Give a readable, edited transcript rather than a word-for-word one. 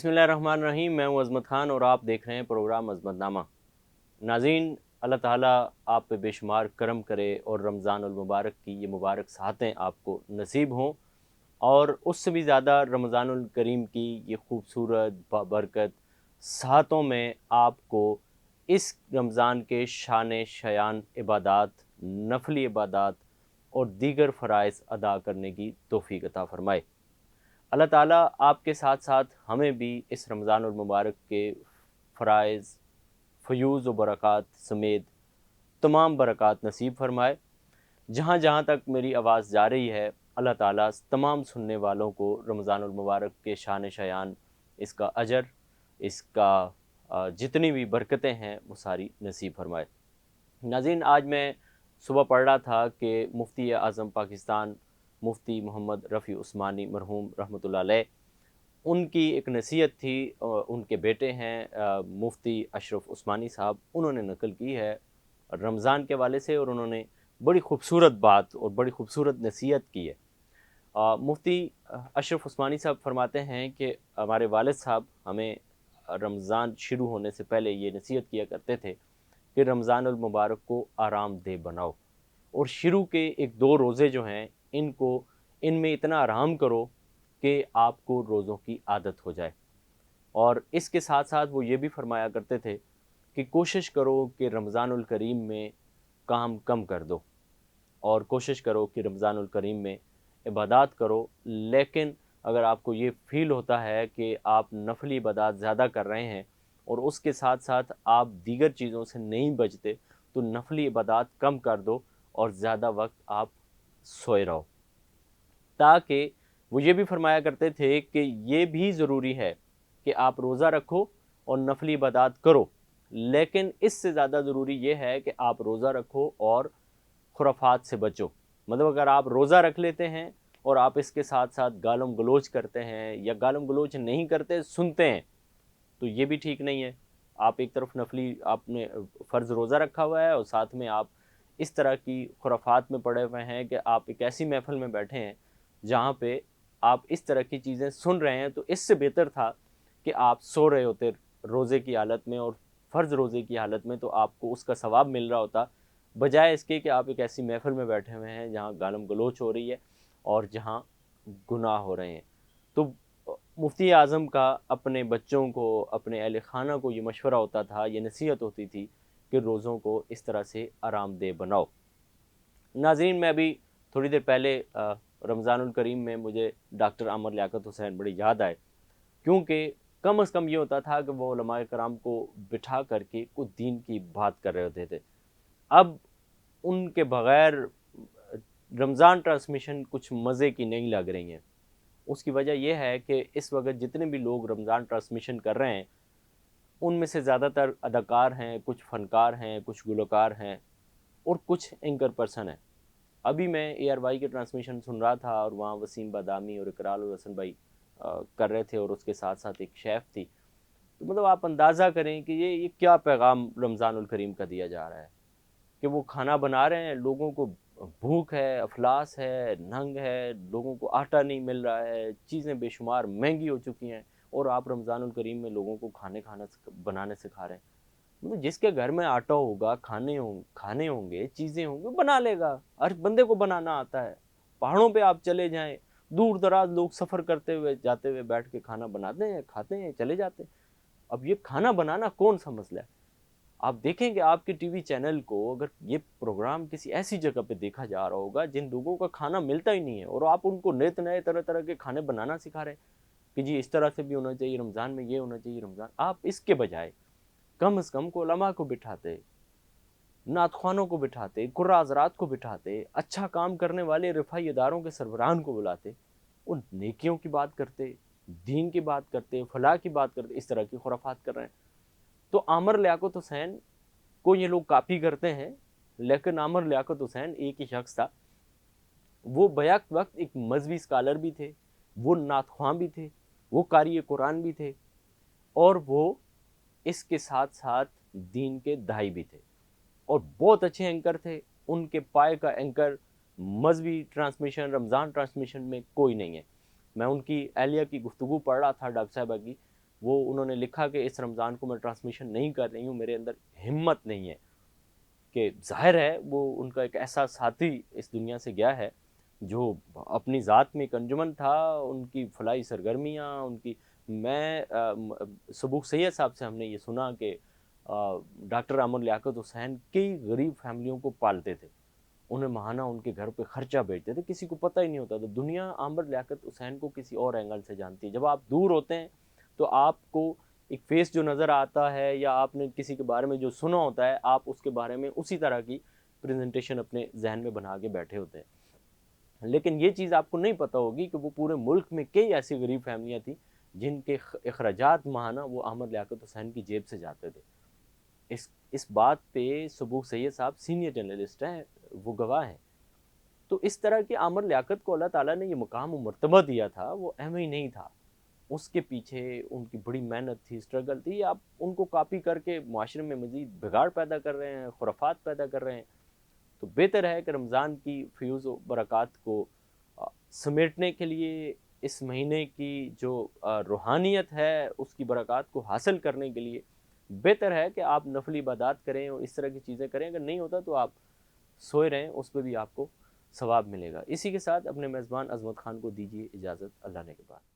बिस्मिल्लाहिर्रहमानिर्रहीम। मैं हूं अज़मत ख़ान और आप देख रहे हैं प्रोग्राम अज़मतनामा। नाज़रीन, अल्लाह ताला आप पे बेशुमार करम करे और रमज़ानुल मुबारक की ये मुबारक साहतें आपको नसीब हों, और उससे भी ज़्यादा रमज़ानुल करीम की ये खूबसूरत बरकत साहतों में आपको इस रमज़ान के शान शयान इबादात, नफली इबादात और दीगर फ़राइज़ अदा करने की तौफ़ीक़ अता फ़रमाए। अल्लाह ताला आपके साथ साथ हमें भी इस रमज़ानुल मुबारक के फ़राइज़, फ़यूज़ व बरक़ात समेत तमाम बरक़ात नसीब फ़रमाए। जहाँ जहाँ तक मेरी आवाज़ जा रही है, अल्लाह ताला तमाम सुनने वालों को रमज़ानुल मुबारक के शान शयान, इसका अजर, इसका जितनी भी बरकतें हैं वो सारी नसीब फ़रमाए। नाज़रीन, आज मैं सुबह पढ़ रहा था कि मुफ्ती आज़म पाकिस्तान मुफ्ती मोहम्मद रफ़ी उस्मानी मरहूम रहमतुल्लाह अलैह, उनकी एक नसीहत थी। उनके बेटे हैं मुफ्ती अशरफ उस्मानी साहब, उन्होंने नकल की है रमज़ान के हवाले से, और उन्होंने बड़ी खूबसूरत बात और बड़ी खूबसूरत नसीहत की है। मुफ्ती अशरफ उस्मानी साहब फरमाते हैं कि हमारे वालिद साहब हमें रमज़ान शुरू होने से पहले ये नसीहत किया करते थे कि रमज़ानुल मुबारक को आरामदेह बनाओ, और शुरू के एक दो रोज़े जो हैं इनमें इतना आराम करो कि आपको रोज़ों की आदत हो जाए। और इसके साथ साथ वो ये भी फरमाया करते थे कि कोशिश करो कि रमज़ानुल करीम में काम कम कर दो, और कोशिश करो कि रमज़ानुल करीम में इबादत करो। लेकिन अगर आपको ये फ़ील होता है कि आप नफली इबादत ज़्यादा कर रहे हैं और उसके साथ साथ आप दीगर चीज़ों से नहीं बचते, तो नफली इबादत कम कर दो और ज़्यादा वक्त आप सोए रहो। ताकि वो ये भी फरमाया करते थे कि ये भी ज़रूरी है कि आप रोज़ा रखो और नफली इबादत करो, लेकिन इससे ज़्यादा ज़रूरी ये है कि आप रोज़ा रखो और खुराफात से बचो। मतलब अगर आप रोज़ा रख लेते हैं और आप इसके साथ साथ गालम गलोच करते हैं, या गालम गलोच नहीं करते, सुनते हैं, तो ये भी ठीक नहीं है। आप एक तरफ नफली आपने फ़र्ज़ रोज़ा रखा हुआ है और साथ में आप इस तरह की खुराफात में पड़े हुए हैं कि आप एक ऐसी महफ़िल में बैठे हैं जहाँ पे आप इस तरह की चीज़ें सुन रहे हैं। तो इससे बेहतर था कि आप सो रहे होते रोज़े की हालत में, और फ़र्ज़ रोज़े की हालत में, तो आपको उसका सवाब मिल रहा होता, बजाय इसके कि आप एक ऐसी महफ़िल में बैठे हुए हैं जहाँ गालम गलोच हो रही है और जहाँ गुनाह हो रहे हैं। तो मुफ्ती आज़म का अपने बच्चों को, अपने अहल खाना को ये मशवरा होता था, ये नसीहत होती थी कि रोज़ों को इस तरह से आरामदेह बनाओ। नाज़रीन, मैं अभी थोड़ी देर पहले रमज़ानुल करीम में मुझे डॉक्टर आमर लियाकत हुसैन बड़ी याद आए, क्योंकि कम अज़ कम ये होता था कि वो उलमाए कराम को बिठा करके कुछ दीन की बात कर रहे होते थे। अब उनके बग़ैर रमज़ान ट्रांसमिशन कुछ मज़े की नहीं लग रही हैं। उसकी वजह यह है कि इस वक्त जितने भी लोग रमज़ान ट्रांसमिशन कर रहे हैं, उनमें से ज़्यादातर अदाकार हैं, कुछ फ़नकार हैं, कुछ गुलकार हैं, और कुछ एंकर पर्सन हैं। अभी मैं ARY के ट्रांसमिशन सुन रहा था, और वहाँ वसीम बादामी और इकराल और हसन भाई कर रहे थे, और उसके साथ साथ एक शेफ़ थी। तो मतलब आप अंदाज़ा करें कि ये क्या पैगाम रमज़ानुल करीम का दिया जा रहा है, कि वो खाना बना रहे हैं, लोगों को भूख है, अफलास है, नंग है, लोगों को आटा नहीं मिल रहा है, चीज़ें बेशुमार महंगी हो चुकी हैं, और आप रमज़ानुल करीम में लोगों को खाना बनाने सिखा रहे हैं। मतलब जिसके घर में आटा होगा, खाने होंगे, चीज़ें होंगी, बना लेगा। हर बंदे को बनाना आता है। पहाड़ों पे आप चले जाएँ, दूर दराज लोग सफ़र करते हुए, जाते हुए बैठ के खाना बनाते हैं, खाते हैं, चले जाते हैं। अब ये खाना बनाना कौन सा मसला है? आप देखेंगे आपके टीवी चैनल को, अगर ये प्रोग्राम किसी ऐसी जगह पे देखा जा रहा होगा जिन लोगों का खाना मिलता ही नहीं है, और आप उनको नए तरह तरह के खाने बनाना सिखा रहे हैं कि जी इस तरह से भी होना चाहिए, रमज़ान में ये होना चाहिए। रमज़ान, आप इसके बजाय कम से कम को उलमा को बिठाते, नात ख़्वानों को बिठाते, कुर्रा हज़रात को बिठाते, अच्छा काम करने वाले रिफ़ाई इदारों के सरबराहान को बुलाते, उन नेकियों की बात करते, दीन की बात करते, फलाह की बात करते। इस तरह की खुराफात कर रहे हैं। तो आमर लियाकत हुसैन को ये लोग कॉपी करते हैं, लेकिन आमर लियाकत हुसैन एक ही शख्स था। वो बैक वक्त एक मजहबी स्कॉलर भी थे, वो नात ख़्वां भी थे, वो कारी कुरान भी थे, और वो इसके साथ साथ दीन के दाई भी थे, और बहुत अच्छे एंकर थे। उनके पाए का एंकर मजहबी ट्रांसमिशन, रमज़ान ट्रांसमिशन में कोई नहीं है। मैं उनकी अहलिया की गुफ्तगू पढ़ रहा था, डॉक्टर साहबा की, وہ انہوں نے لکھا کہ اس رمضان کو میں ٹرانسمیشن نہیں کر رہی ہوں، میرے اندر ہمت نہیں ہے، کہ ظاہر ہے وہ ان کا ایک ایسا ساتھی اس دنیا سے گیا ہے جو اپنی ذات میں ایک انجمن تھا، ان کی فلاحی سرگرمیاں، ان کی میں سبوق سید صاحب سے ہم نے یہ سنا کہ ڈاکٹر عامر لیاقت حسین کئی غریب فیملیوں کو پالتے تھے، انہیں ماہانہ ان کے گھر پہ خرچہ بھیجتے تھے، کسی کو پتہ ہی نہیں ہوتا تھا، دنیا عامر لیاقت حسین کو کسی اور اینگل سے جانتی ہے۔ جب آپ دور ہوتے ہیں تو آپ کو ایک فیس جو نظر آتا ہے یا آپ نے کسی کے بارے میں جو سنا ہوتا ہے، آپ اس کے بارے میں اسی طرح کی پریزنٹیشن اپنے ذہن میں بنا کے بیٹھے ہوتے ہیں، لیکن یہ چیز آپ کو نہیں پتہ ہوگی کہ وہ پورے ملک میں کئی ایسی غریب فیملیاں تھیں جن کے اخراجات ماہانہ وہ عامر لیاقت حسین کی جیب سے جاتے تھے۔ اس بات پہ سبوق سید صاحب سینئر جرنلسٹ ہیں، وہ گواہ ہیں۔ تو اس طرح کی عامر لیاقت کو اللہ تعالیٰ نے یہ مقام و مرتبہ دیا تھا، وہ اہم ہی نہیں تھا، اس کے پیچھے ان کی بڑی محنت تھی، اسٹرگل تھی۔ آپ ان کو کاپی کر کے معاشرے میں مزید بگاڑ پیدا کر رہے ہیں، خرافات پیدا کر رہے ہیں۔ تو بہتر ہے کہ رمضان کی فیوز و برکات کو سمیٹنے کے لیے، اس مہینے کی جو روحانیت ہے اس کی برکات کو حاصل کرنے کے لیے بہتر ہے کہ آپ نفلی عبادات کریں اور اس طرح کی چیزیں کریں۔ اگر نہیں ہوتا تو آپ سوئے رہیں، اس پہ بھی آپ کو ثواب ملے گا۔ اسی کے ساتھ اپنے میزبان عظمت خان کو دیجیے اجازت، اللہ نے کے بعد۔